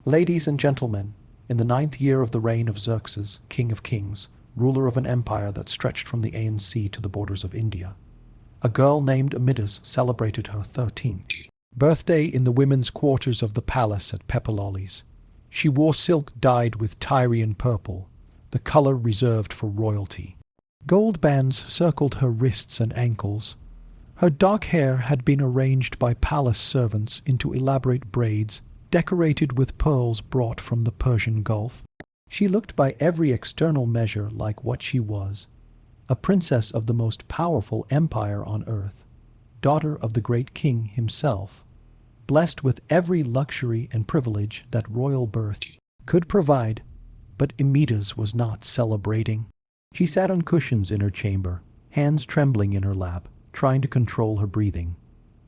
Ladies and gentlemen, in the 9th year of the reign of Xerxes, King of Kings, ruler of an empire that stretched from the Aegean Sea to the borders of India, a girl named Amytas celebrated her 13th birthday in the women's quarters of the palace at Pepperlollies. She wore silk dyed with Tyrian purple, the color reserved for royalty. Gold bands circled her wrists and ankles. Her dark hair had been arranged by palace servants into elaborate braids decorated with pearls brought from the Persian Gulf. She looked by every external measure like what she was, a princess of the most powerful empire on earth, daughter of the great king himself, blessed with every luxury and privilege that royal birth could provide. But Amytas was not celebrating. She sat on cushions in her chamber, hands trembling in her lap, trying to control her breathing,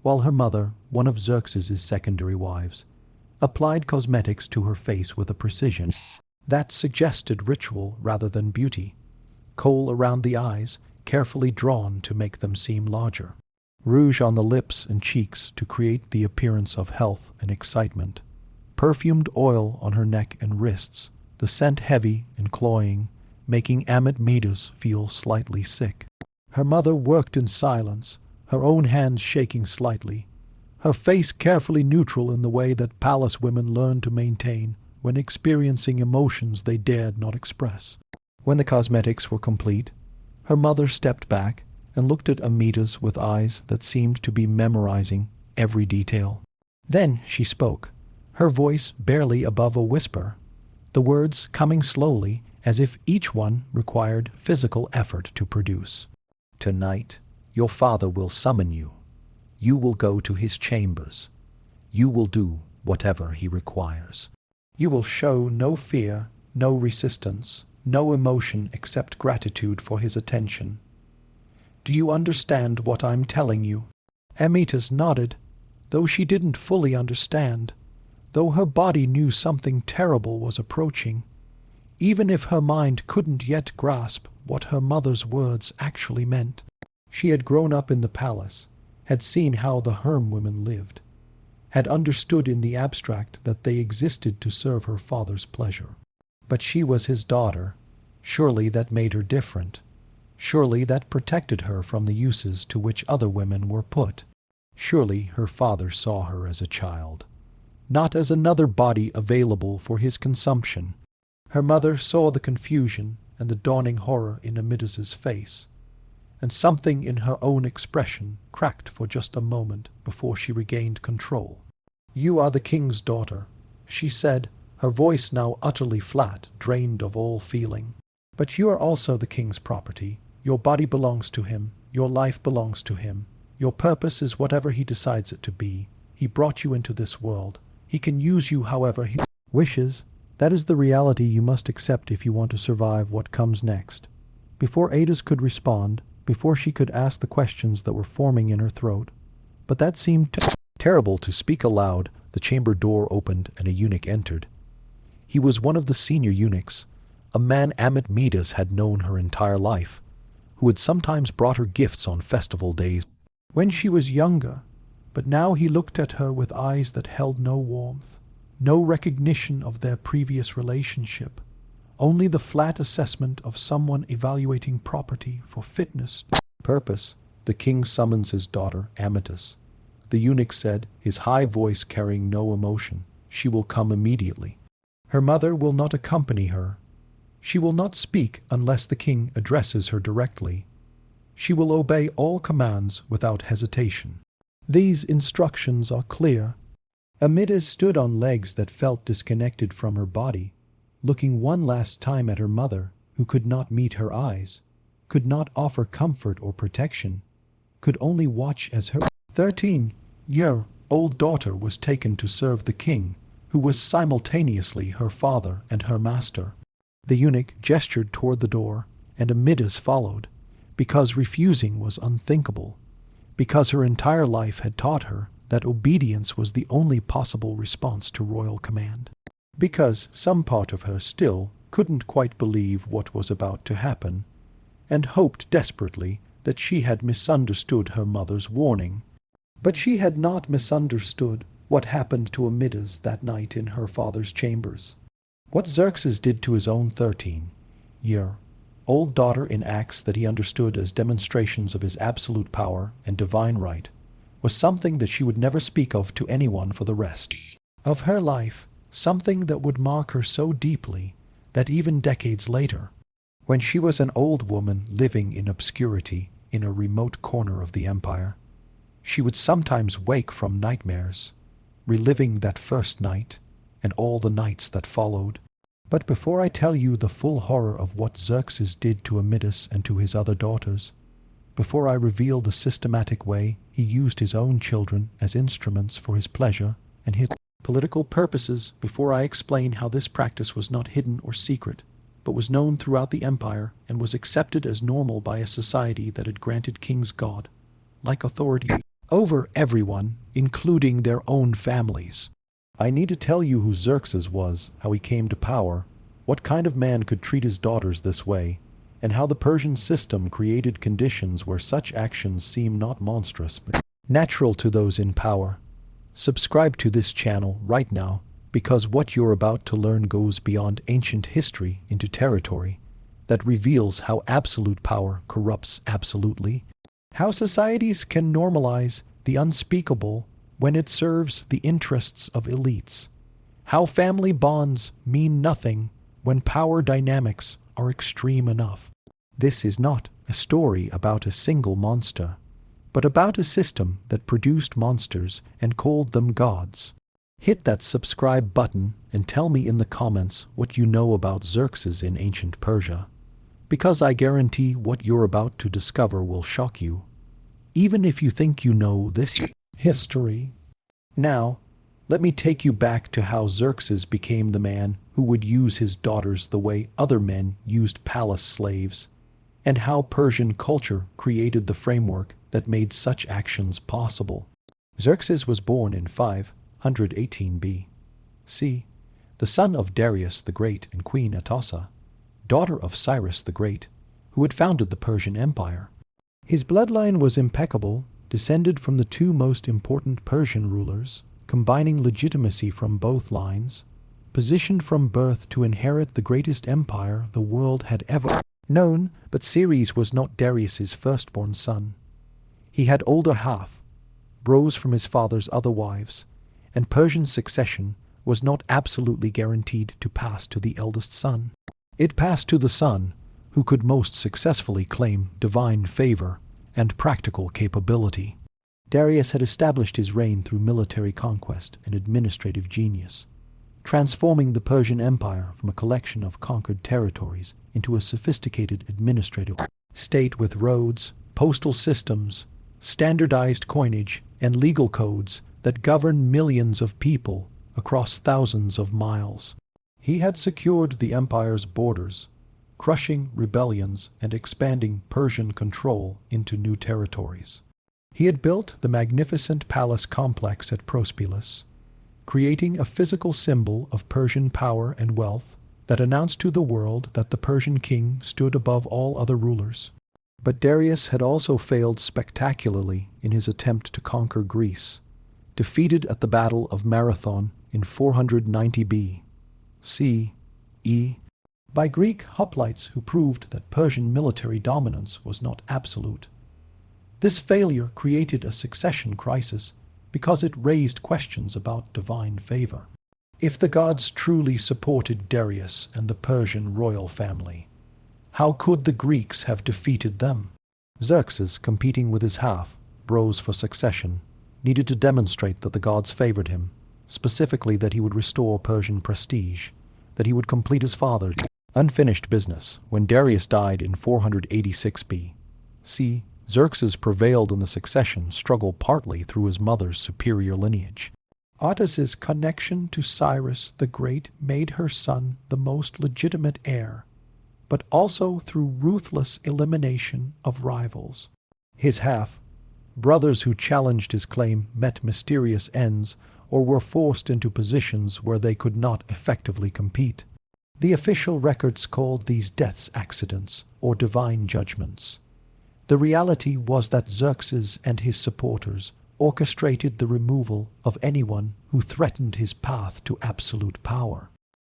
while her mother, one of Xerxes' secondary wives, applied cosmetics to her face with a precision that suggested ritual rather than beauty. Kohl around the eyes, carefully drawn to make them seem larger. Rouge on the lips and cheeks to create the appearance of health and excitement. Perfumed oil on her neck and wrists, the scent heavy and cloying, making Amytas feel slightly sick. Her mother worked in silence, her own hands shaking slightly, her face carefully neutral in the way that palace women learn to maintain when experiencing emotions they dared not express. When the cosmetics were complete, her mother stepped back and looked at Amytas with eyes that seemed to be memorizing every detail. Then she spoke, her voice barely above a whisper, the words coming slowly as if each one required physical effort to produce. "Tonight, your father will summon you. You will go to his chambers. You will do whatever he requires. You will show no fear, no resistance, no emotion except gratitude for his attention. Do you understand what I'm telling you?" Amytas nodded, though she didn't fully understand, though her body knew something terrible was approaching, even if her mind couldn't yet grasp what her mother's words actually meant. She had grown up in the palace, had seen how the Harem women lived, had understood in the abstract that they existed to serve her father's pleasure. But she was his daughter. Surely that made her different. Surely that protected her from the uses to which other women were put. Surely her father saw her as a child, not as another body available for his consumption. Her mother saw the confusion and the dawning horror in Amytas's face, and something in her own expression cracked for just a moment before she regained control. "You are the king's daughter," she said, her voice now utterly flat, drained of all feeling. "But you are also the king's property. Your body belongs to him. Your life belongs to him. Your purpose is whatever he decides it to be. He brought you into this world. He can use you however he wishes. That is the reality you must accept if you want to survive what comes next." Before Amytas could respond, before she could ask the questions that were forming in her throat, but that seemed terrible to speak aloud, the chamber door opened and a eunuch entered. He was one of the senior eunuchs, a man Amytas had known her entire life, who had sometimes brought her gifts on festival days when she was younger, but now he looked at her with eyes that held no warmth, no recognition of their previous relationship, only the flat assessment of someone evaluating property for fitness. "Purpose, the king summons his daughter, Amytas," the eunuch said, his high voice carrying no emotion. "She will come immediately. Her mother will not accompany her. She will not speak unless the king addresses her directly. She will obey all commands without hesitation. These instructions are clear." Amytas stood on legs that felt disconnected from her body, looking one last time at her mother, who could not meet her eyes, could not offer comfort or protection, could only watch as her 13-year-old daughter was taken to serve the king, who was simultaneously her father and her master. The eunuch gestured toward the door, and Amytas followed, because refusing was unthinkable, because her entire life had taught her that obedience was the only possible response to royal command, because some part of her still couldn't quite believe what was about to happen, and hoped desperately that she had misunderstood her mother's warning. But she had not misunderstood. what happened to Amytas that night in her father's chambers, what Xerxes did to his own 13-year-old daughter in acts that he understood as demonstrations of his absolute power and divine right, was something that she would never speak of to anyone for the rest of her life, something that would mark her so deeply that even decades later, when she was an old woman living in obscurity in a remote corner of the empire, she would sometimes wake from nightmares, reliving that first night and all the nights that followed. But before I tell you the full horror of what Xerxes did to Amytas and to his other daughters, before I reveal the systematic way he used his own children as instruments for his pleasure and his political purposes, before I explain how this practice was not hidden or secret, but was known throughout the empire and was accepted as normal by a society that had granted kings god-like authority over everyone, including their own families, I need to tell you who Xerxes was, how he came to power, what kind of man could treat his daughters this way, and how the Persian system created conditions where such actions seem not monstrous but natural to those in power. Subscribe to this channel right now, because what you're about to learn goes beyond ancient history into territory that reveals how absolute power corrupts absolutely, how societies can normalize the unspeakable when it serves the interests of elites, how family bonds mean nothing when power dynamics are extreme enough. This is not a story about a single monster, but about a system that produced monsters and called them gods. Hit that subscribe button and tell me in the comments what you know about Xerxes in ancient Persia, because I guarantee what you're about to discover will shock you, even if you think you know this history. Now, let me take you back to how Xerxes became the man who would use his daughters the way other men used palace slaves, and how Persian culture created the framework that made such actions possible. Xerxes was born in 518 B.C., the son of Darius the Great and Queen Atossa, daughter of Cyrus the Great, who had founded the Persian Empire. His bloodline was impeccable, descended from the two most important Persian rulers, combining legitimacy from both lines, positioned from birth to inherit the greatest empire the world had ever known. But Xerxes was not Darius's firstborn son. He had older half, rose from his father's other wives, and Persian succession was not absolutely guaranteed to pass to the eldest son. It passed to the son who could most successfully claim divine favor and practical capability. Darius had established his reign through military conquest and administrative genius, transforming the Persian Empire from a collection of conquered territories into a sophisticated administrative state with roads, postal systems, standardized coinage, and legal codes that govern millions of people across thousands of miles. He had secured the empire's borders, crushing rebellions and expanding Persian control into new territories. He had built the magnificent palace complex at Prospilus, creating a physical symbol of Persian power and wealth that announced to the world that the Persian king stood above all other rulers. But Darius had also failed spectacularly in his attempt to conquer Greece, defeated at the Battle of Marathon in 490 B.C.E. by Greek hoplites who proved that Persian military dominance was not absolute. This failure created a succession crisis because it raised questions about divine favor. If the gods truly supported Darius and the Persian royal family, how could the Greeks have defeated them? Xerxes, competing with his half, bros for succession, needed to demonstrate that the gods favored him, specifically that he would restore Persian prestige, that he would complete his father's unfinished business. When Darius died in 486 B.C., Xerxes prevailed in the succession struggle partly through his mother's superior lineage. Atos's connection to Cyrus the Great made her son the most legitimate heir, but also through ruthless elimination of rivals. His half-brothers who challenged his claim met mysterious ends or were forced into positions where they could not effectively compete. The official records called these deaths accidents or divine judgments. The reality was that Xerxes and his supporters orchestrated the removal of anyone who threatened his path to absolute power.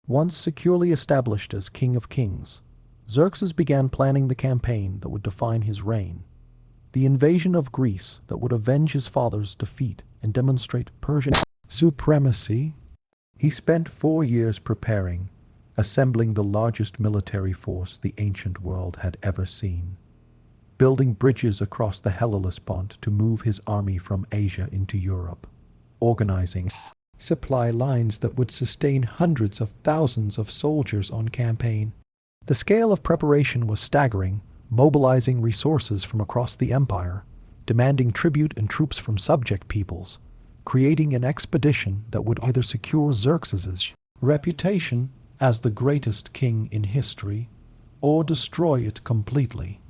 Once securely established as King of Kings, Xerxes began planning the campaign that would define his reign, the invasion of Greece that would avenge his father's defeat and demonstrate Persian supremacy. He spent 4 years preparing, assembling the largest military force the ancient world had ever seen, building bridges across the Hellespont to move his army from Asia into Europe, organizing supply lines that would sustain hundreds of thousands of soldiers on campaign. The scale of preparation was staggering, mobilizing resources from across the empire, demanding tribute and troops from subject peoples, creating an expedition that would either secure Xerxes' reputation as the greatest king in history or destroy it completely.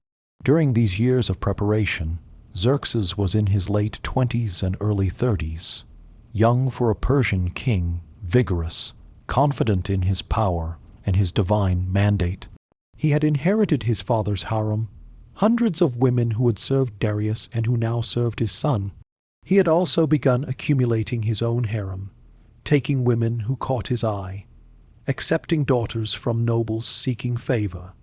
During these years of preparation, Xerxes was in his late 20s and early 30s, young for a Persian king, vigorous, confident in his power and his divine mandate. He had inherited his father's harem, hundreds of women who had served Darius and who now served his son. He had also begun accumulating his own harem, taking women who caught his eye, accepting daughters from nobles seeking favor,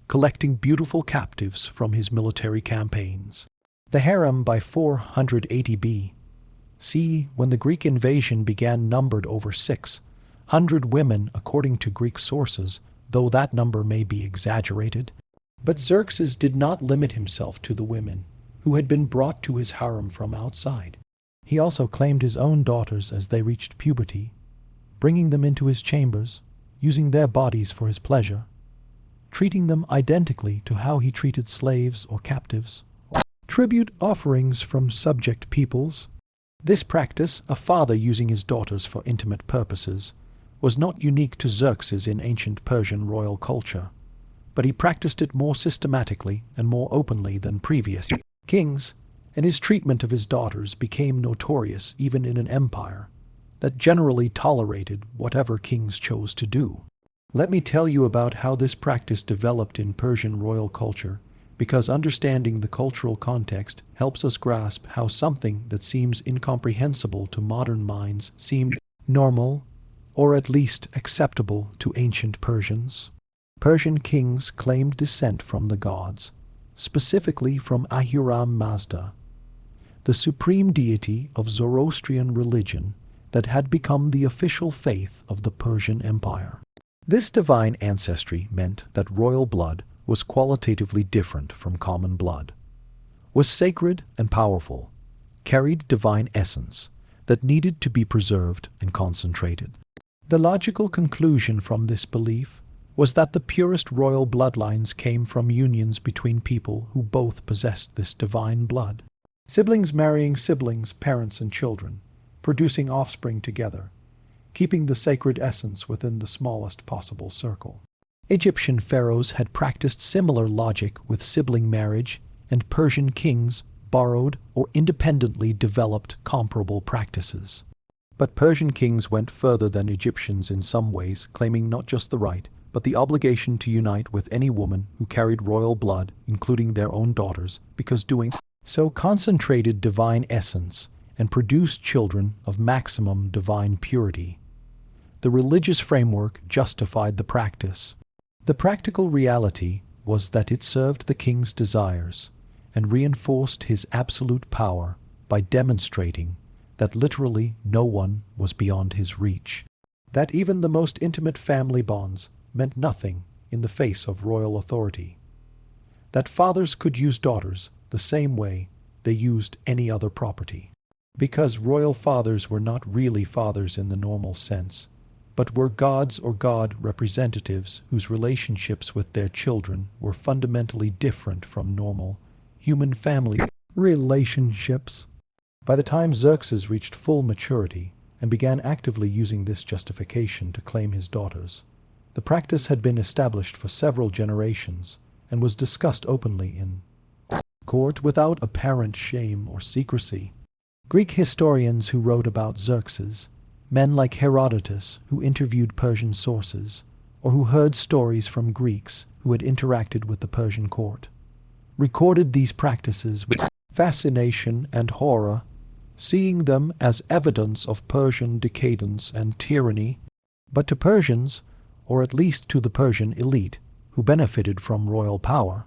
collecting beautiful captives from his military campaigns. The harem by 480 B.C., when the Greek invasion began, numbered over 600 women according to Greek sources, though that number may be exaggerated. But Xerxes did not limit himself to the women who had been brought to his harem from outside. He also claimed his own daughters as they reached puberty, bringing them into his chambers, using their bodies for his pleasure, treating them identically to how he treated slaves or captives, or tribute offerings from subject peoples. This practice, a father using his daughters for intimate purposes, was not unique to Xerxes in ancient Persian royal culture, but he practiced it more systematically and more openly than previous kings, and his treatment of his daughters became notorious even in an empire that generally tolerated whatever kings chose to do. Let me tell you about how this practice developed in Persian royal culture, because understanding the cultural context helps us grasp how something that seems incomprehensible to modern minds seemed normal, or at least acceptable to ancient Persians. Persian kings claimed descent from the gods, specifically from Ahura Mazda, the supreme deity of Zoroastrian religion that had become the official faith of the Persian Empire. This divine ancestry meant that royal blood was qualitatively different from common blood, was sacred and powerful, carried divine essence that needed to be preserved and concentrated. The logical conclusion from this belief was that the purest royal bloodlines came from unions between people who both possessed this divine blood. Siblings marrying siblings, parents and children, producing offspring together, keeping the sacred essence within the smallest possible circle. Egyptian pharaohs had practiced similar logic with sibling marriage, and Persian kings borrowed or independently developed comparable practices. But Persian kings went further than Egyptians in some ways, claiming not just the right, but the obligation to unite with any woman who carried royal blood, including their own daughters, because doing so concentrated divine essence and produced children of maximum divine purity. The religious framework justified the practice. The practical reality was that it served the king's desires and reinforced his absolute power by demonstrating that literally no one was beyond his reach, that even the most intimate family bonds meant nothing in the face of royal authority, that fathers could use daughters the same way they used any other property, because royal fathers were not really fathers in the normal sense, but were gods or god representatives whose relationships with their children were fundamentally different from normal human family relationships. By the time Xerxes reached full maturity and began actively using this justification to claim his daughters, the practice had been established for several generations and was discussed openly in court without apparent shame or secrecy. Greek historians who wrote about Xerxes, men like Herodotus who interviewed Persian sources, or who heard stories from Greeks who had interacted with the Persian court, recorded these practices with fascination and horror, seeing them as evidence of Persian decadence and tyranny. But to Persians, or at least to the Persian elite, who benefited from royal power,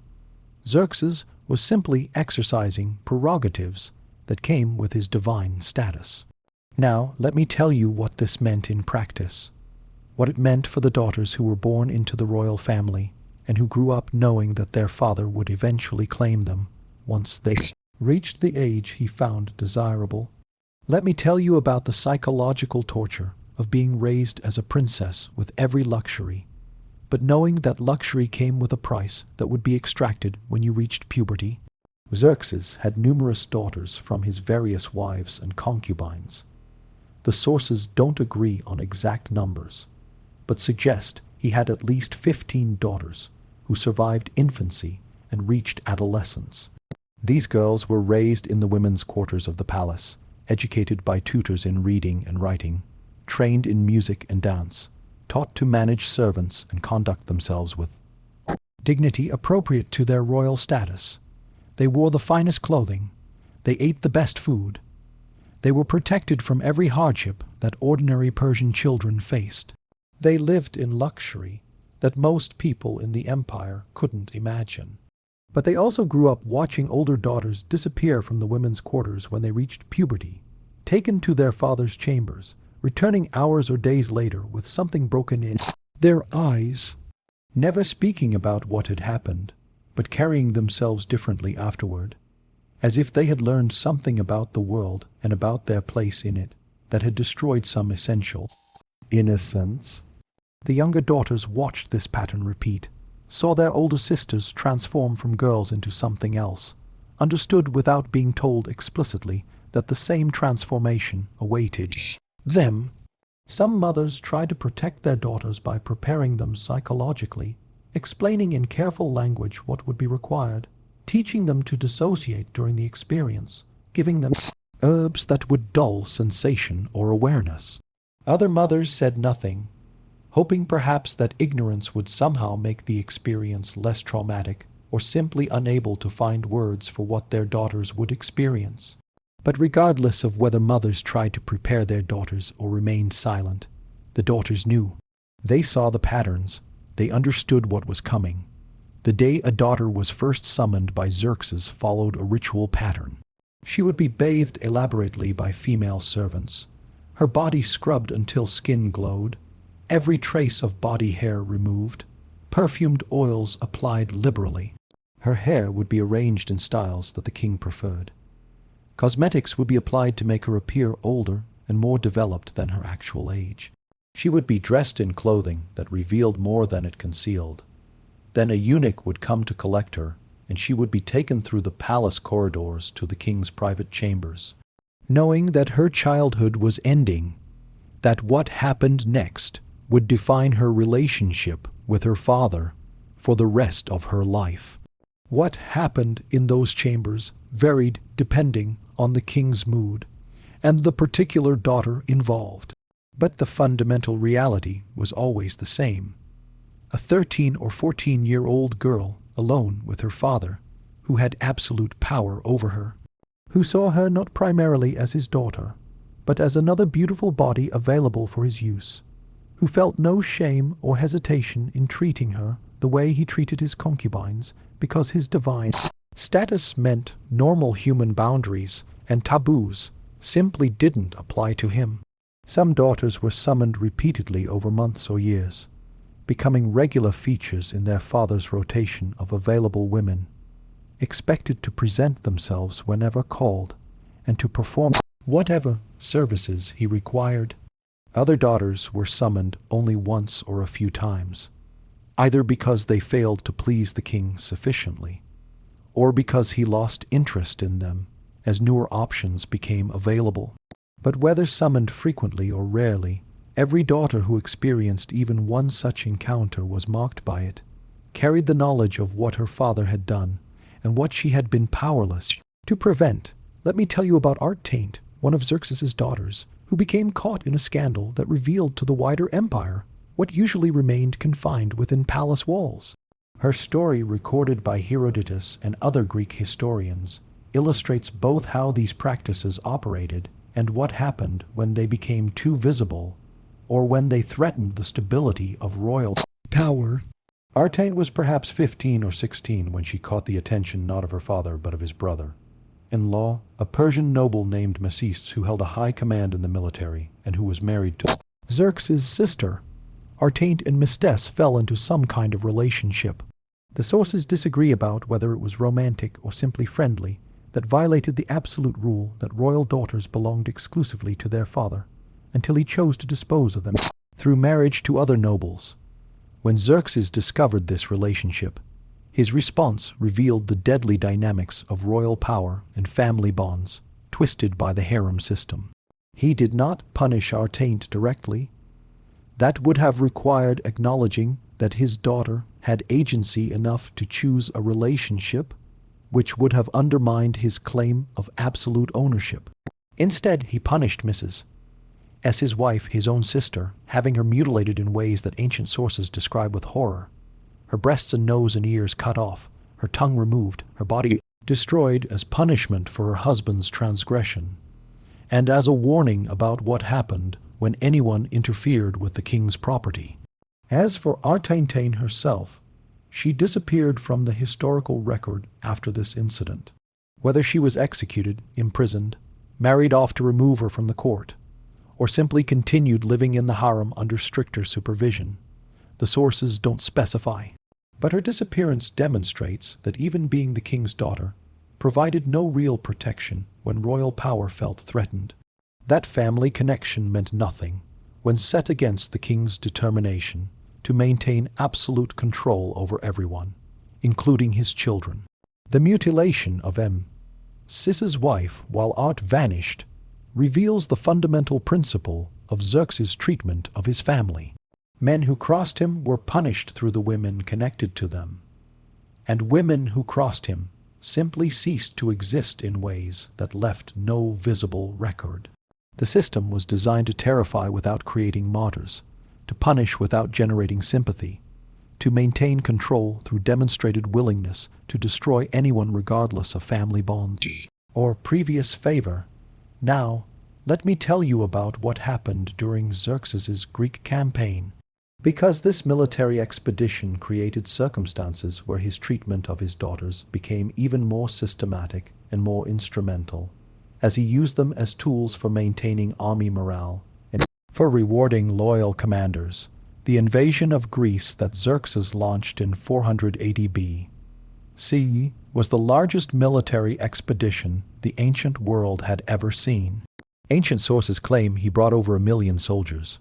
Xerxes was simply exercising prerogatives that came with his divine status. Now, let me tell you what this meant in practice, what it meant for the daughters who were born into the royal family and who grew up knowing that their father would eventually claim them once they reached the age he found desirable. Let me tell you about the psychological torture of being raised as a princess with every luxury, but knowing that luxury came with a price that would be extracted when you reached puberty. Xerxes had numerous daughters from his various wives and concubines. The sources don't agree on exact numbers, but suggest he had at least 15 daughters who survived infancy and reached adolescence. These girls were raised in the women's quarters of the palace, educated by tutors in reading and writing, trained in music and dance, taught to manage servants and conduct themselves with dignity appropriate to their royal status. They wore the finest clothing. They ate the best food. They were protected from every hardship that ordinary Persian children faced. They lived in luxury that most people in the empire couldn't imagine. But they also grew up watching older daughters disappear from the women's quarters when they reached puberty, taken to their father's chambers, returning hours or days later with something broken in their eyes, never speaking about what had happened, but carrying themselves differently afterward, as if they had learned something about the world and about their place in it that had destroyed some essential innocence. The younger daughters watched this pattern repeat, saw their older sisters transform from girls into something else, understood without being told explicitly that the same transformation awaited them. Some mothers tried to protect their daughters by preparing them psychologically, explaining in careful language what would be required, teaching them to dissociate during the experience, giving them herbs that would dull sensation or awareness. Other mothers said nothing, hoping perhaps that ignorance would somehow make the experience less traumatic, or simply unable to find words for what their daughters would experience. But regardless of whether mothers tried to prepare their daughters or remained silent, the daughters knew. They saw the patterns. They understood what was coming. The day a daughter was first summoned by Xerxes followed a ritual pattern. She would be bathed elaborately by female servants, her body scrubbed until skin glowed, every trace of body hair removed, perfumed oils applied liberally. Her hair would be arranged in styles that the king preferred. Cosmetics would be applied to make her appear older and more developed than her actual age. She would be dressed in clothing that revealed more than it concealed. Then a eunuch would come to collect her, and she would be taken through the palace corridors to the king's private chambers, knowing that her childhood was ending, that what happened next would define her relationship with her father for the rest of her life. What happened in those chambers varied depending on the king's mood and the particular daughter involved. But the fundamental reality was always the same. A 13 or 14-year-old girl alone with her father, who had absolute power over her, who saw her not primarily as his daughter, but as another beautiful body available for his use, who felt no shame or hesitation in treating her the way he treated his concubines, because his divine status meant normal human boundaries and taboos simply didn't apply to him. Some daughters were summoned repeatedly over months or years, becoming regular features in their father's rotation of available women, expected to present themselves whenever called and to perform whatever services he required. Other daughters were summoned only once or a few times, either because they failed to please the king sufficiently, or because he lost interest in them as newer options became available. But whether summoned frequently or rarely, every daughter who experienced even one such encounter was marked by it, carried the knowledge of what her father had done and what she had been powerless to prevent. Let me tell you about Art Taint, one of Xerxes's daughters, who became caught in a scandal that revealed to the wider empire what usually remained confined within palace walls. Her story, recorded by Herodotus and other Greek historians, illustrates both how these practices operated and what happened when they became too visible or when they threatened the stability of royal power. Artane was perhaps 15 or 16 when she caught the attention not of her father but of his brother-in-law, a Persian noble named Xerxes who held a high command in the military and who was married to Xerxes' sister. Artane and Mistes fell into some kind of relationship. The sources disagree about whether it was romantic or simply friendly, that violated the absolute rule that royal daughters belonged exclusively to their father, until he chose to dispose of them through marriage to other nobles. When Xerxes discovered this relationship, his response revealed the deadly dynamics of royal power and family bonds, twisted by the harem system. He did not punish Artane directly. That would have required acknowledging that his daughter had agency enough to choose a relationship which would have undermined his claim of absolute ownership. Instead, he punished Mrs. as his wife, his own sister, having her mutilated in ways that ancient sources describe with horror. Her breasts and nose and ears cut off, her tongue removed, her body destroyed as punishment for her husband's transgression, and as a warning about what happened when anyone interfered with the king's property. As for Artane herself, she disappeared from the historical record after this incident. Whether she was executed, imprisoned, married off to remove her from the court, or simply continued living in the harem under stricter supervision, the sources don't specify. But her disappearance demonstrates that even being the king's daughter provided no real protection when royal power felt threatened. That family connection meant nothing when set against the king's determination to maintain absolute control over everyone, including his children. The mutilation of Sis's wife while Art vanished reveals the fundamental principle of Xerxes' treatment of his family. Men who crossed him were punished through the women connected to them, and women who crossed him simply ceased to exist in ways that left no visible record. The system was designed to terrify without creating martyrs, to punish without generating sympathy, to maintain control through demonstrated willingness to destroy anyone regardless of family bonds or previous favor. Now, let me tell you about what happened during Xerxes' Greek campaign. Because this military expedition created circumstances where his treatment of his daughters became even more systematic and more instrumental, as he used them as tools for maintaining army morale and for rewarding loyal commanders. The invasion of Greece that Xerxes launched in 480 B.C. was the largest military expedition the ancient world had ever seen. Ancient sources claim he brought over 1 million soldiers,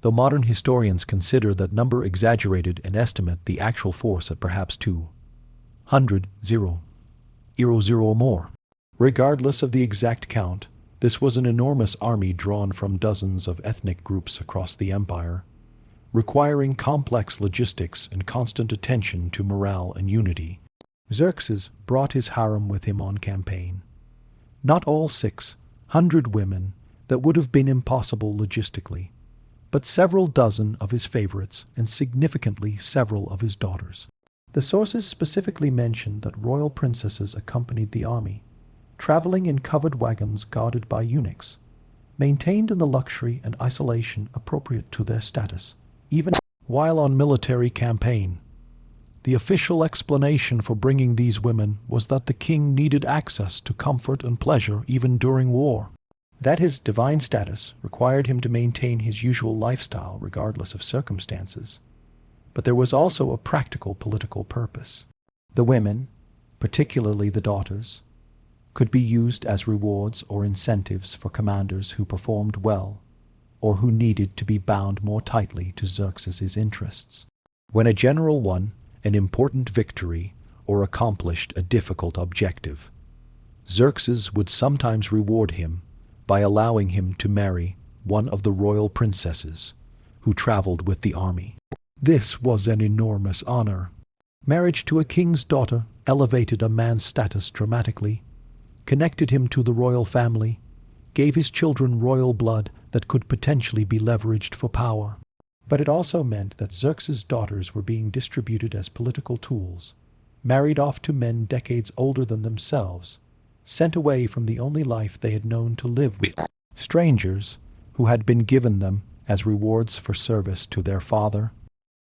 though modern historians consider that number exaggerated and estimate the actual force at perhaps 200,000 or more. Regardless of the exact count, this was an enormous army drawn from dozens of ethnic groups across the empire, requiring complex logistics and constant attention to morale and unity. Xerxes brought his harem with him on campaign. Not all 600 women, that would have been impossible logistically, but several dozen of his favorites and significantly several of his daughters. The sources specifically mention that royal princesses accompanied the army, traveling in covered wagons guarded by eunuchs, maintained in the luxury and isolation appropriate to their status, even while on military campaign. The official explanation for bringing these women was that the king needed access to comfort and pleasure even during war, that his divine status required him to maintain his usual lifestyle regardless of circumstances. But there was also a practical political purpose. The women, particularly the daughters, could be used as rewards or incentives for commanders who performed well or who needed to be bound more tightly to Xerxes' interests. When a general won an important victory or accomplished a difficult objective, Xerxes would sometimes reward him by allowing him to marry one of the royal princesses who traveled with the army. This was an enormous honor. Marriage to a king's daughter elevated a man's status dramatically, connected him to the royal family, gave his children royal blood that could potentially be leveraged for power. But it also meant that Xerxes' daughters were being distributed as political tools, married off to men decades older than themselves, sent away from the only life they had known to live with strangers who had been given them as rewards for service to their father.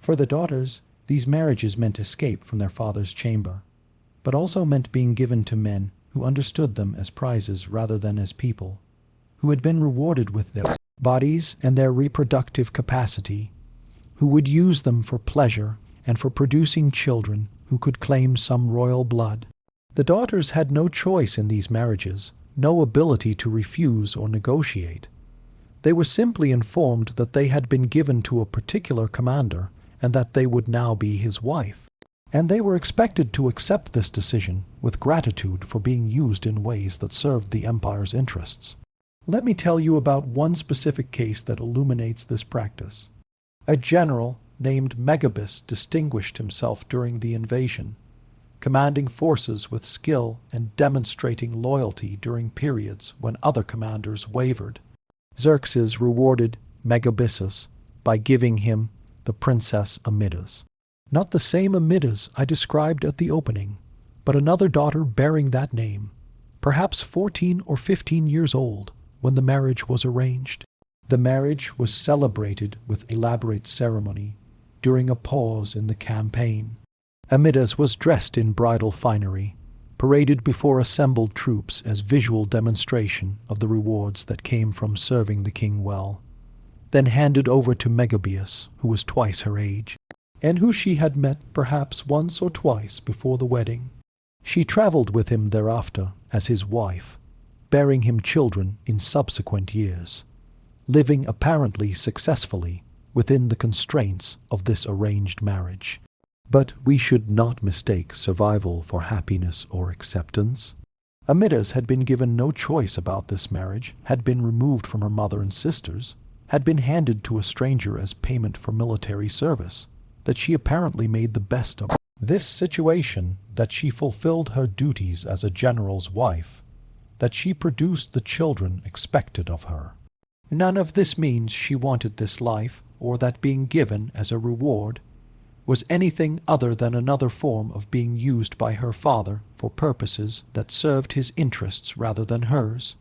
For the daughters, these marriages meant escape from their father's chamber, but also meant being given to men who understood them as prizes rather than as people, who had been rewarded with their bodies and their reproductive capacity, who would use them for pleasure and for producing children who could claim some royal blood. The daughters had no choice in these marriages, no ability to refuse or negotiate. They were simply informed that they had been given to a particular commander and that they would now be his wife. And they were expected to accept this decision with gratitude for being used in ways that served the empire's interests. Let me tell you about one specific case that illuminates this practice. A general named Megabus distinguished himself during the invasion, commanding forces with skill and demonstrating loyalty during periods when other commanders wavered. Xerxes rewarded Megabusus by giving him the princess Amytas. Not the same Amytas I described at the opening, but another daughter bearing that name, perhaps 14 or 15 years old when the marriage was arranged. The marriage was celebrated with elaborate ceremony during a pause in the campaign. Amytas was dressed in bridal finery, paraded before assembled troops as visual demonstration of the rewards that came from serving the king well, then handed over to Megabuus, who was twice her age, and who she had met perhaps once or twice before the wedding. She traveled with him thereafter as his wife, bearing him children in subsequent years, living apparently successfully within the constraints of this arranged marriage. But we should not mistake survival for happiness or acceptance. Amytas had been given no choice about this marriage, had been removed from her mother and sisters, had been handed to a stranger as payment for military service, that she apparently made the best of this situation, that she fulfilled her duties as a general's wife, that she produced the children expected of her. None of this means she wanted this life, or that being given as a reward was anything other than another form of being used by her father for purposes that served his interests rather than hers.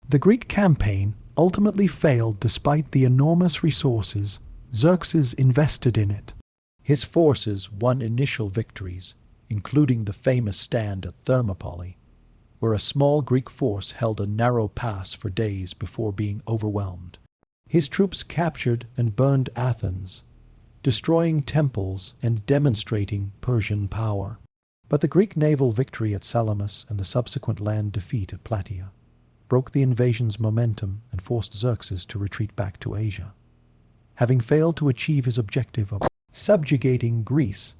The Greek campaign ultimately failed despite the enormous resources Xerxes invested in it. His forces won initial victories, including the famous stand at Thermopylae, where a small Greek force held a narrow pass for days before being overwhelmed. His troops captured and burned Athens, destroying temples and demonstrating Persian power. But the Greek naval victory at Salamis and the subsequent land defeat at Plataea broke the invasion's momentum and forced Xerxes to retreat back to Asia. Having failed to achieve his objective of subjugating Greece,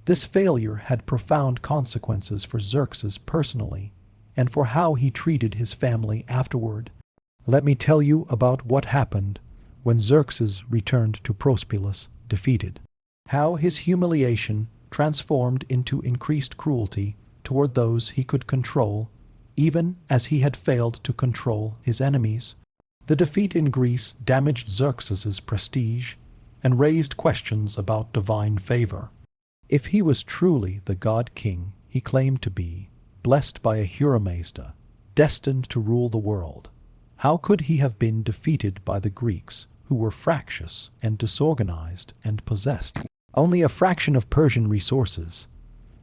this failure had profound consequences for Xerxes personally and for how he treated his family afterward. Let me tell you about what happened when Xerxes returned to Prospilus defeated, how his humiliation transformed into increased cruelty toward those he could control, even as he had failed to control his enemies. The defeat in Greece damaged Xerxes's prestige and raised questions about divine favor. If he was truly the god-king he claimed to be, blessed by a Huromazda, destined to rule the world, how could he have been defeated by the Greeks, who were fractious and disorganized and possessed only a fraction of Persian resources?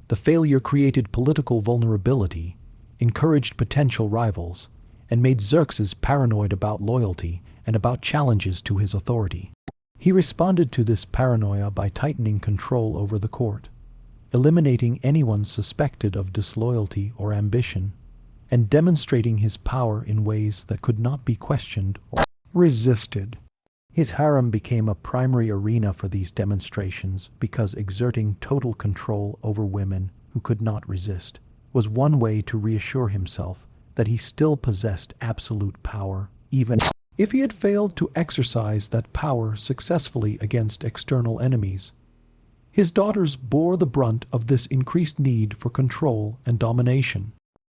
The failure created political vulnerability, encouraged potential rivals, and made Xerxes paranoid about loyalty and about challenges to his authority. He responded to this paranoia by tightening control over the court, eliminating anyone suspected of disloyalty or ambition, and demonstrating his power in ways that could not be questioned or resisted. His harem became a primary arena for these demonstrations because exerting total control over women who could not resist was one way to reassure himself that he still possessed absolute power, even if he had failed to exercise that power successfully against external enemies. His daughters bore the brunt of this increased need for control and domination.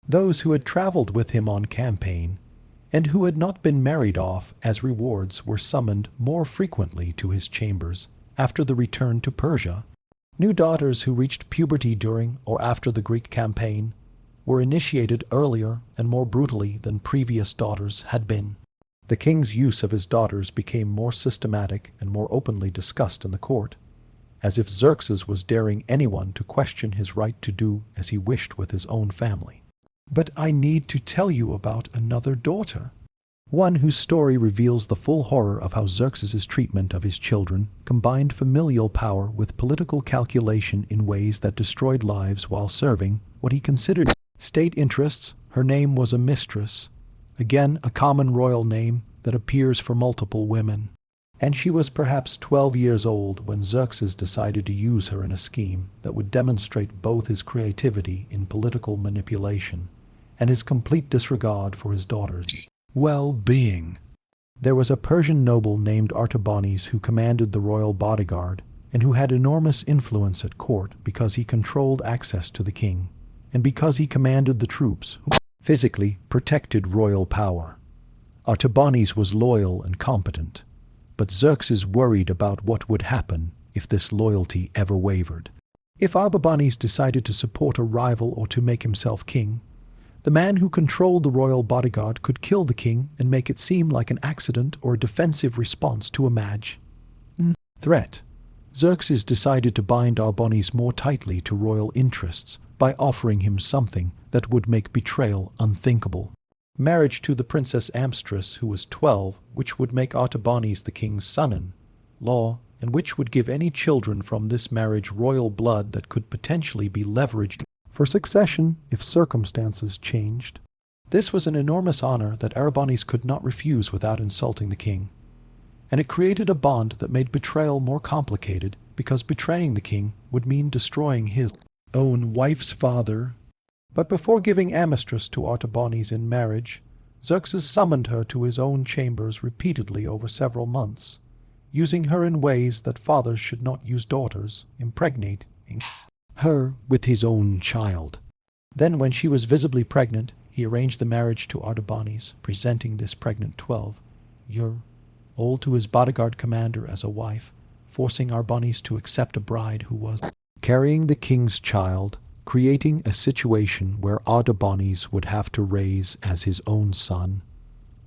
Those who had traveled with him on campaign and who had not been married off as rewards were summoned more frequently to his chambers after the return to Persia. New daughters who reached puberty during or after the Greek campaign were initiated earlier and more brutally than previous daughters had been. The king's use of his daughters became more systematic and more openly discussed in the court, as if Xerxes was daring anyone to question his right to do as he wished with his own family. But I need to tell you about another daughter, one whose story reveals the full horror of how Xerxes' treatment of his children combined familial power with political calculation in ways that destroyed lives while serving what he considered state interests. Her name was a mistress, again a common royal name that appears for multiple women, and she was perhaps 12 years old when Xerxes decided to use her in a scheme that would demonstrate both his creativity in political manipulation and his complete disregard for his daughter's well-being. There was a Persian noble named Artabanes who commanded the royal bodyguard and who had enormous influence at court because he controlled access to the king and because he commanded the troops who physically protected royal power. Artabanes was loyal and competent, but Xerxes worried about what would happen if this loyalty ever wavered. If Artabanes decided to support a rival or to make himself king, the man who controlled the royal bodyguard could kill the king and make it seem like an accident or a defensive response to a match threat. Xerxes decided to bind Artabanes more tightly to royal interests by offering him something that would make betrayal unthinkable. Marriage to the princess Amstress, who was 12, which would make Artabanes the king's son-in-law, and which would give any children from this marriage royal blood that could potentially be leveraged for succession if circumstances changed. This was an enormous honor that Artabanes could not refuse without insulting the king, and it created a bond that made betrayal more complicated because betraying the king would mean destroying his own wife's father. But before giving Amstress to Artabanes in marriage, Xerxes summoned her to his own chambers repeatedly over several months, using her in ways that fathers should not use daughters, impregnating her with his own child. Then, when she was visibly pregnant, he arranged the marriage to Artabanes, presenting this pregnant 12-year-old to his bodyguard commander as a wife, forcing Artabanes to accept a bride who was carrying the king's child, creating a situation where Artabanes would have to raise as his own son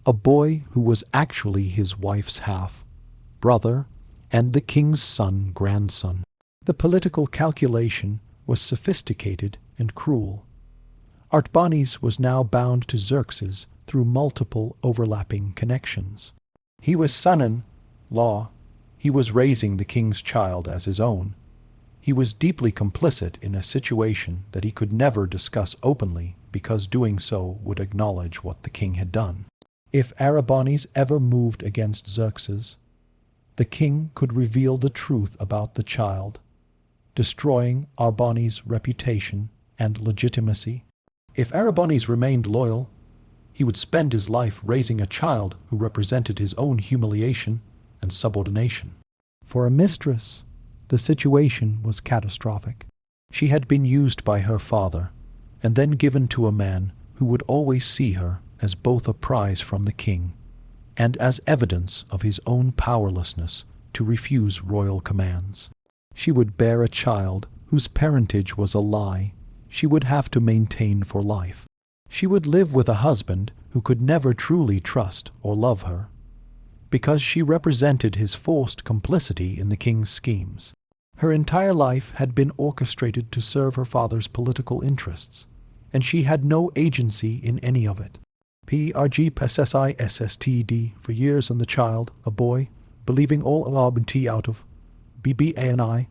a boy who was actually his wife's half-brother and the king's grandson. The political calculation was sophisticated and cruel. Artabanes was now bound to Xerxes through multiple overlapping connections. He was son-in-law. He was raising the king's child as his own. He was deeply complicit in a situation that he could never discuss openly because doing so would acknowledge what the king had done. If Artabanes ever moved against Xerxes, the king could reveal the truth about the child, destroying Artabanes' reputation and legitimacy. If Artabanes remained loyal, he would spend his life raising a child who represented his own humiliation and subordination. For a mistress, the situation was catastrophic. She had been used by her father and then given to a man who would always see her as both a prize from the king and as evidence of his own powerlessness to refuse royal commands. She would bear a child whose parentage was a lie she would have to maintain for life. She would live with a husband who could never truly trust or love her, because she represented his forced complicity in the king's schemes. Her entire life had been orchestrated to serve her father's political interests, and she had no agency in any of it. PRGPSSISSTD for years, and the child, a boy, believing all LRBT out of BBANI,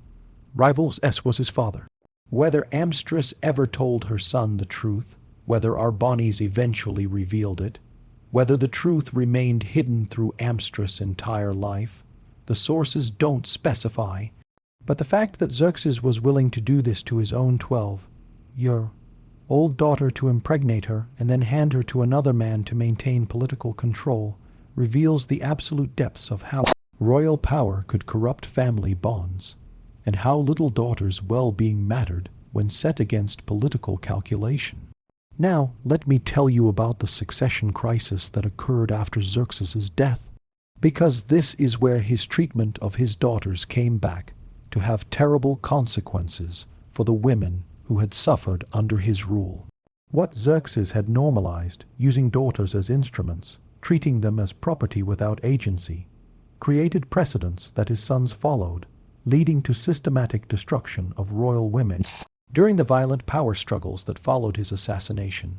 rivals S was his father. Whether Amstress ever told her son the truth, whether Artabanes eventually revealed it, whether the truth remained hidden through Amstress' entire life, the sources don't specify. But the fact that Xerxes was willing to do this to his own 12-year-old daughter to impregnate her and then hand her to another man to maintain political control reveals the absolute depths of how royal power could corrupt family bonds, and how little daughters' well-being mattered when set against political calculation. Now, let me tell you about the succession crisis that occurred after Xerxes' death, because this is where his treatment of his daughters came back to have terrible consequences for the women who had suffered under his rule. What Xerxes had normalized, using daughters as instruments, treating them as property without agency, created precedents that his sons followed, leading to systematic destruction of royal women. During the violent power struggles that followed his assassination,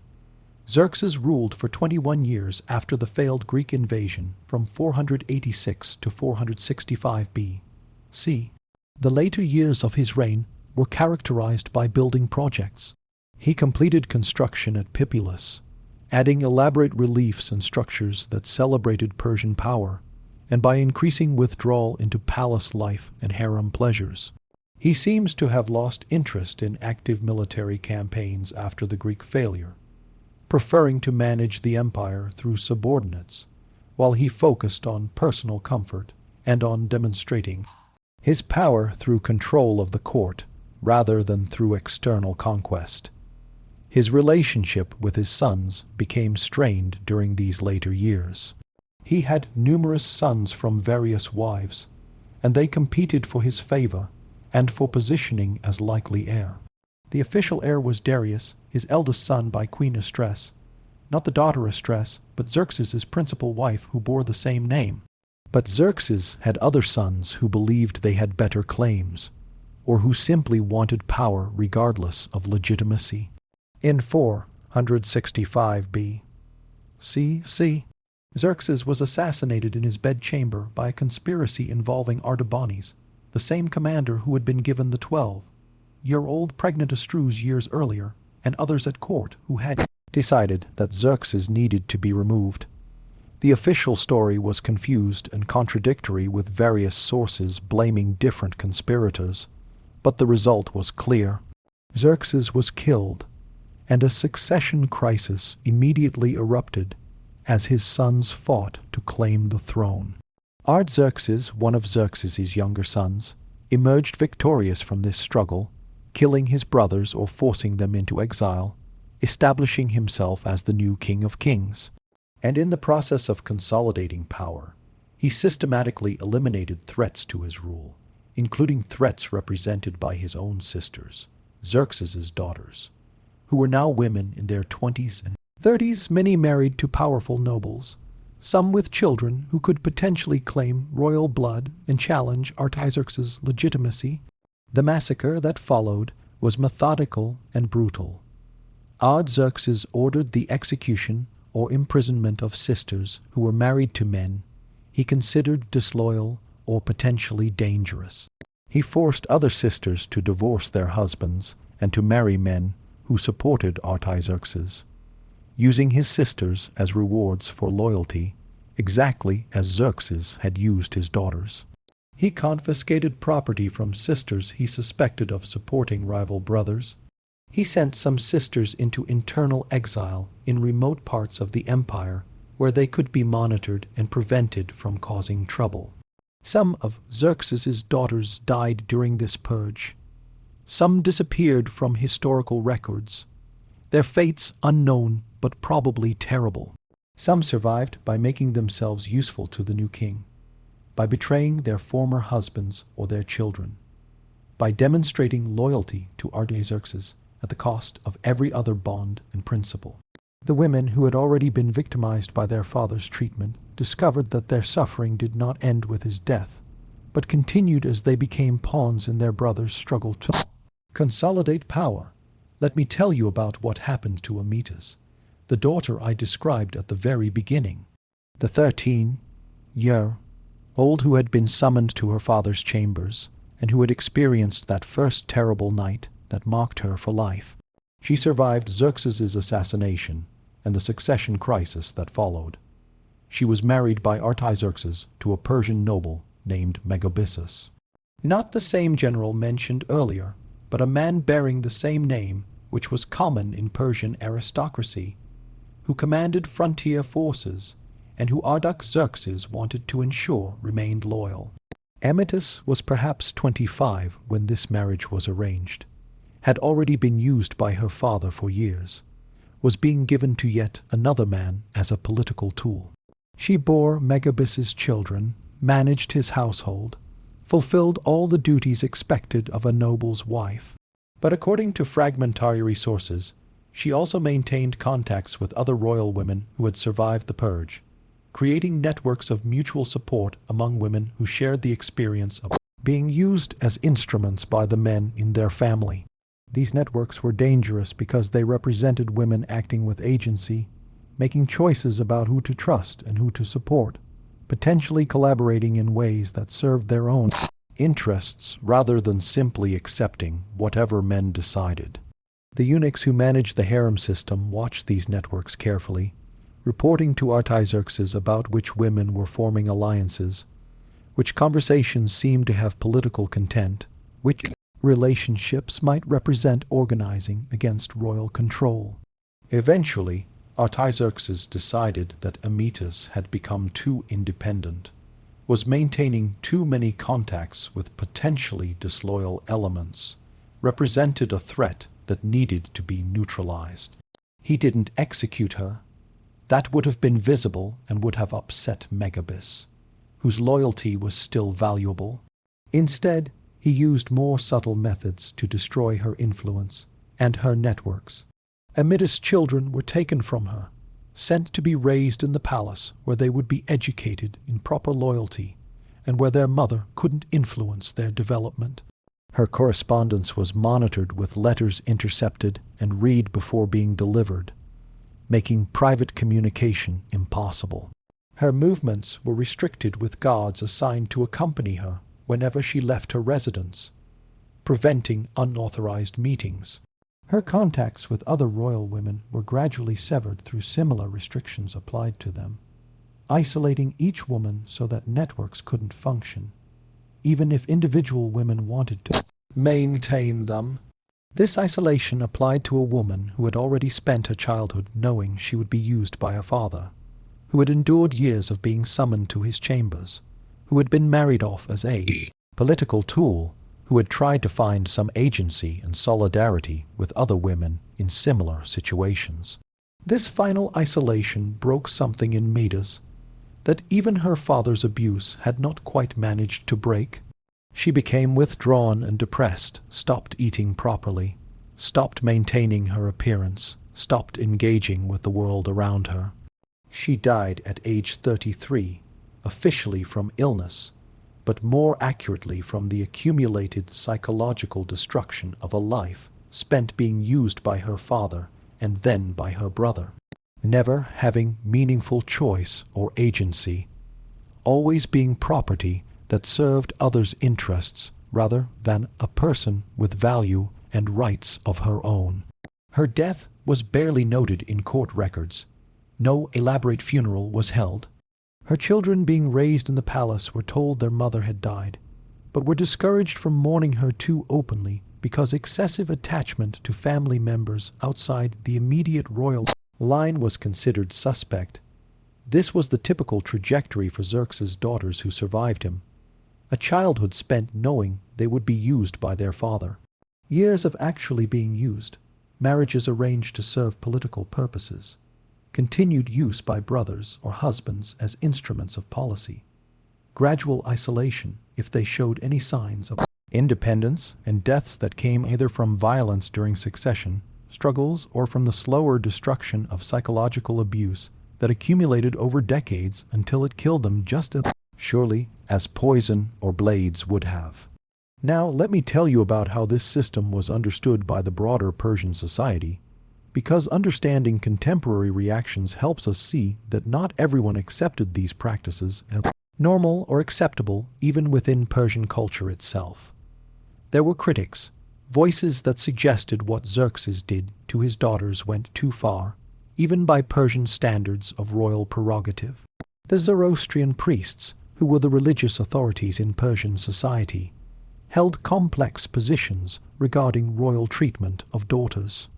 Xerxes ruled for 21 years after the failed Greek invasion from 486 to 465 B.C. The later years of his reign were characterized by building projects. He completed construction at Pipulus, adding elaborate reliefs and structures that celebrated Persian power, and by increasing withdrawal into palace life and harem pleasures. He seems to have lost interest in active military campaigns after the Greek failure, preferring to manage the empire through subordinates, while he focused on personal comfort and on demonstrating his power through control of the court rather than through external conquest. His relationship with his sons became strained during these later years. He had numerous sons from various wives, and they competed for his favor and for positioning as likely heir. The official heir was Darius, his eldest son by Queen Estress, not the daughter Estress, but Xerxes' principal wife who bore the same name. But Xerxes had other sons who believed they had better claims, or who simply wanted power regardless of legitimacy. In 465 B.C., Xerxes was assassinated in his bedchamber by a conspiracy involving Artabanes, the same commander who had been given the 12-year-old pregnant estrus years earlier, and others at court who had decided that Xerxes needed to be removed. The official story was confused and contradictory, with various sources blaming different conspirators, but the result was clear. Xerxes was killed, and a succession crisis immediately erupted as his sons fought to claim the throne. Artaxerxes, one of Xerxes' younger sons, emerged victorious from this struggle, killing his brothers or forcing them into exile, establishing himself as the new King of Kings. And in the process of consolidating power, he systematically eliminated threats to his rule, including threats represented by his own sisters, Xerxes' daughters, who were now women in their 20s and 30s, many married to powerful nobles, some with children who could potentially claim royal blood and challenge Artaxerxes' legitimacy. The massacre that followed was methodical and brutal. Artaxerxes ordered the execution or imprisonment of sisters who were married to men he considered disloyal or potentially dangerous. He forced other sisters to divorce their husbands and to marry men who supported Artaxerxes, using his sisters as rewards for loyalty, exactly as Xerxes had used his daughters. He confiscated property from sisters he suspected of supporting rival brothers. He sent some sisters into internal exile in remote parts of the empire where they could be monitored and prevented from causing trouble. Some of Xerxes' daughters died during this purge. Some disappeared from historical records, their fates unknown but probably terrible. Some survived by making themselves useful to the new king, by betraying their former husbands or their children, by demonstrating loyalty to Artaxerxes at the cost of every other bond and principle. The women who had already been victimized by their father's treatment discovered that their suffering did not end with his death, but continued as they became pawns in their brother's struggle to consolidate power. Let me tell you about what happened to Amytas, the daughter I described at the very beginning, the 13-year-old who had been summoned to her father's chambers and who had experienced that first terrible night that marked her for life. She survived Xerxes' assassination and the succession crisis that followed. She was married by Artaxerxes to a Persian noble named Megabyzus. Not the same general mentioned earlier, but a man bearing the same name, which was common in Persian aristocracy, who commanded frontier forces, and who Artaxerxes wanted to ensure remained loyal. Amytas was perhaps 25 when this marriage was arranged, had already been used by her father for years, was being given to yet another man as a political tool. She bore Megabyzus' children, managed his household, fulfilled all the duties expected of a noble's wife. But according to fragmentary sources, She also maintained contacts with other royal women who had survived the purge, creating networks of mutual support among women who shared the experience of being used as instruments by the men in their family. These networks were dangerous because they represented women acting with agency, making choices about who to trust and who to support, potentially collaborating in ways that served their own interests rather than simply accepting whatever men decided. The eunuchs who managed the harem system watched these networks carefully, reporting to Artaxerxes about which women were forming alliances, which conversations seemed to have political content, which relationships might represent organizing against royal control. Eventually, Artaxerxes decided that Amytas had become too independent, was maintaining too many contacts with potentially disloyal elements, represented a threat that needed to be neutralized. He didn't execute her. That would have been visible and would have upset Megabis, whose loyalty was still valuable. Instead, he used more subtle methods to destroy her influence and her networks. Amytas' children were taken from her, sent to be raised in the palace where they would be educated in proper loyalty and where their mother couldn't influence their development. Her correspondence was monitored with letters intercepted and read before being delivered, making private communication impossible. Her movements were restricted with guards assigned to accompany her whenever she left her residence, preventing unauthorized meetings. Her contacts with other royal women were gradually severed through similar restrictions applied to them, isolating each woman so that networks couldn't function, even if individual women wanted to maintain them. This isolation applied to a woman who had already spent her childhood knowing she would be used by her father, who had endured years of being summoned to his chambers, who had been married off as a political tool, who had tried to find some agency and solidarity with other women in similar situations. This final isolation broke something in Midas that even her father's abuse had not quite managed to break. She became withdrawn and depressed, stopped eating properly, stopped maintaining her appearance, stopped engaging with the world around her. She died at age 33, officially from illness, but more accurately from the accumulated psychological destruction of a life spent being used by her father and then by her brother, never having meaningful choice or agency, always being property that served others' interests rather than a person with value and rights of her own. Her death was barely noted in court records. No elaborate funeral was held. Her children being raised in the palace were told their mother had died, but were discouraged from mourning her too openly because excessive attachment to family members outside the immediate royal line was considered suspect. This was the typical trajectory for Xerxes' daughters who survived him. A childhood spent knowing they would be used by their father. Years of actually being used, marriages arranged to serve political purposes, continued use by brothers or husbands as instruments of policy, gradual isolation if they showed any signs of independence, and deaths that came either from violence during succession struggles or from the slower destruction of psychological abuse that accumulated over decades until it killed them just as surely as poison or blades would have. Now let me tell you about how this system was understood by the broader Persian society, because understanding contemporary reactions helps us see that not everyone accepted these practices as normal or acceptable even within Persian culture itself. There were critics, voices that suggested what Xerxes did to his daughters went too far, even by Persian standards of royal prerogative. The Zoroastrian priests, who were the religious authorities in Persian society, held complex positions regarding royal treatment of daughters.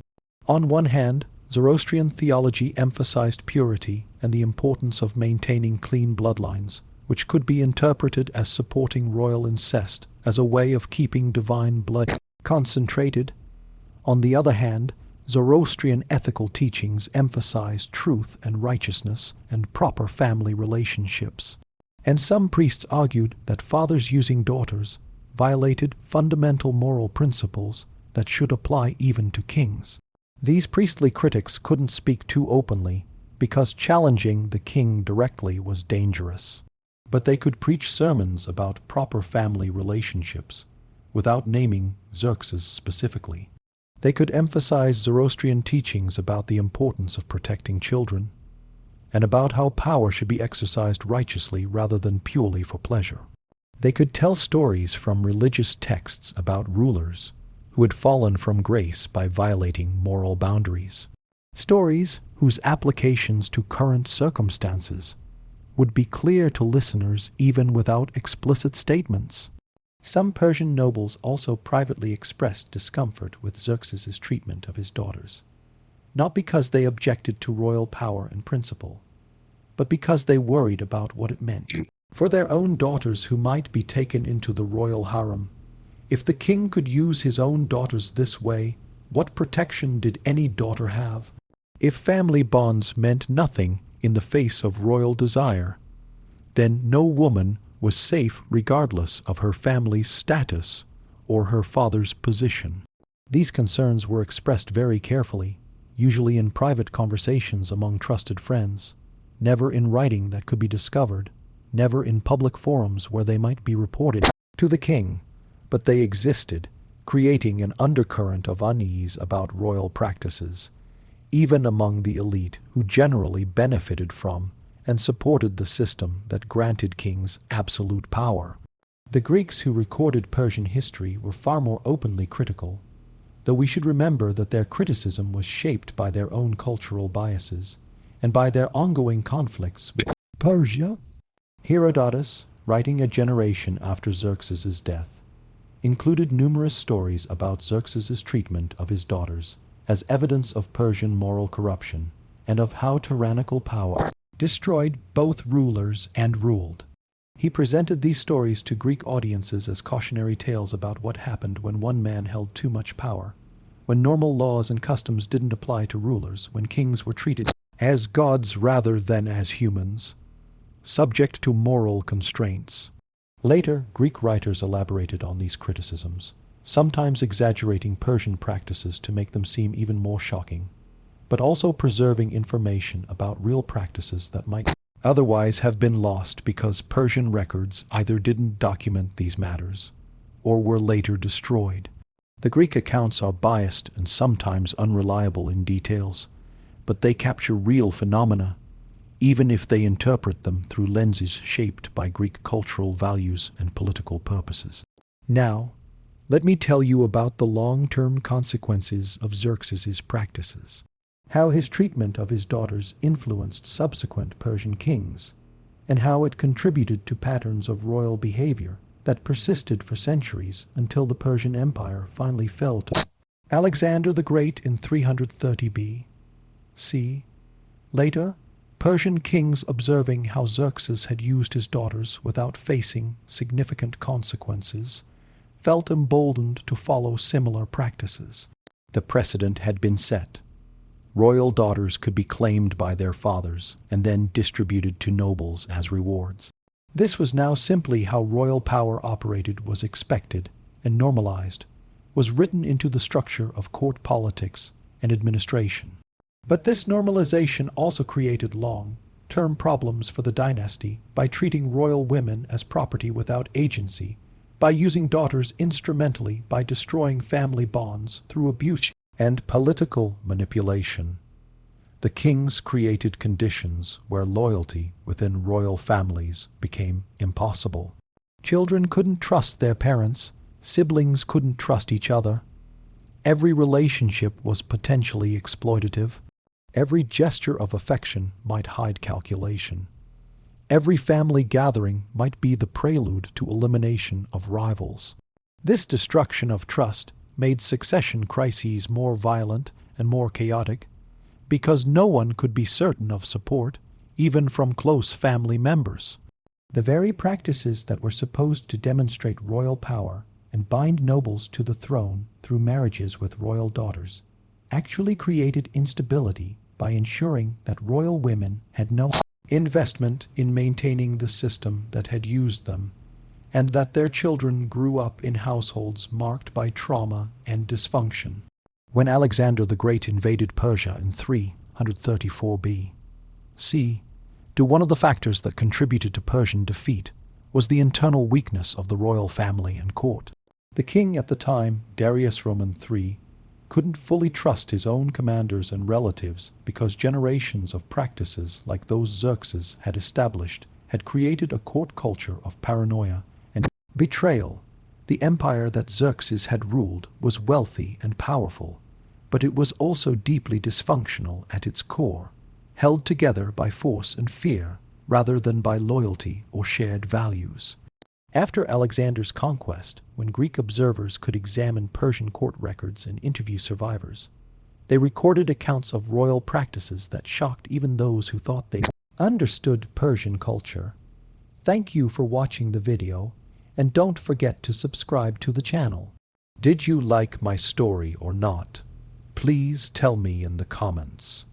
On one hand, Zoroastrian theology emphasized purity and the importance of maintaining clean bloodlines, which could be interpreted as supporting royal incest as a way of keeping divine blood concentrated. On the other hand, Zoroastrian ethical teachings emphasized truth and righteousness and proper family relationships. And some priests argued that fathers using daughters violated fundamental moral principles that should apply even to kings. These priestly critics couldn't speak too openly because challenging the king directly was dangerous. But they could preach sermons about proper family relationships without naming Xerxes specifically. They could emphasize Zoroastrian teachings about the importance of protecting children and about how power should be exercised righteously rather than purely for pleasure. They could tell stories from religious texts about rulers who had fallen from grace by violating moral boundaries. Stories whose applications to current circumstances would be clear to listeners even without explicit statements. Some Persian nobles also privately expressed discomfort with Xerxes' treatment of his daughters, not because they objected to royal power and principle, but because they worried about what it meant for their own daughters who might be taken into the royal harem. If the king could use his own daughters this way, what protection did any daughter have? If family bonds meant nothing in the face of royal desire, then no woman was safe regardless of her family's status or her father's position. These concerns were expressed very carefully, usually in private conversations among trusted friends, never in writing that could be discovered, never in public forums where they might be reported to the king, but they existed, creating an undercurrent of unease about royal practices, even among the elite who generally benefited from and supported the system that granted kings absolute power. The Greeks who recorded Persian history were far more openly critical, though we should remember that their criticism was shaped by their own cultural biases and by their ongoing conflicts with Persia. Herodotus, writing a generation after Xerxes' death, included numerous stories about Xerxes' treatment of his daughters as evidence of Persian moral corruption and of how tyrannical power destroyed both rulers and ruled. He presented these stories to Greek audiences as cautionary tales about what happened when one man held too much power, when normal laws and customs didn't apply to rulers, when kings were treated as gods rather than as humans, subject to moral constraints. Later, Greek writers elaborated on these criticisms, sometimes exaggerating Persian practices to make them seem even more shocking, but also preserving information about real practices that might otherwise have been lost because Persian records either didn't document these matters or were later destroyed. The Greek accounts are biased and sometimes unreliable in details, but they capture real phenomena, even if they interpret them through lenses shaped by Greek cultural values and political purposes. Now, let me tell you about the long-term consequences of Xerxes' practices, how his treatment of his daughters influenced subsequent Persian kings, and how it contributed to patterns of royal behavior that persisted for centuries until the Persian Empire finally fell to Alexander the Great in 330 B.C. Later, Persian kings, observing how Xerxes had used his daughters without facing significant consequences, felt emboldened to follow similar practices. The precedent had been set. Royal daughters could be claimed by their fathers and then distributed to nobles as rewards. This was now simply how royal power operated, was expected and normalized, was written into the structure of court politics and administration. But this normalization also created long-term problems for the dynasty by treating royal women as property without agency, by using daughters instrumentally, by destroying family bonds through abuse and political manipulation. The kings created conditions where loyalty within royal families became impossible. Children couldn't trust their parents, siblings couldn't trust each other. Every relationship was potentially exploitative. Every gesture of affection might hide calculation. Every family gathering might be the prelude to elimination of rivals. This destruction of trust made succession crises more violent and more chaotic, because no one could be certain of support, even from close family members. The very practices that were supposed to demonstrate royal power and bind nobles to the throne through marriages with royal daughters actually created instability by ensuring that royal women had no investment in maintaining the system that had used them, and that their children grew up in households marked by trauma and dysfunction. When Alexander the Great invaded Persia in 334 B.C., one of the factors that contributed to Persian defeat was the internal weakness of the royal family and court. The king at the time, Darius Roman III, couldn't fully trust his own commanders and relatives because generations of practices like those Xerxes had established had created a court culture of paranoia and betrayal. The empire that Xerxes had ruled was wealthy and powerful, but it was also deeply dysfunctional at its core, held together by force and fear rather than by loyalty or shared values. After Alexander's conquest, when Greek observers could examine Persian court records and interview survivors, they recorded accounts of royal practices that shocked even those who thought they understood Persian culture. Thank you for watching the video, and don't forget to subscribe to the channel. Did you like my story or not? Please tell me in the comments.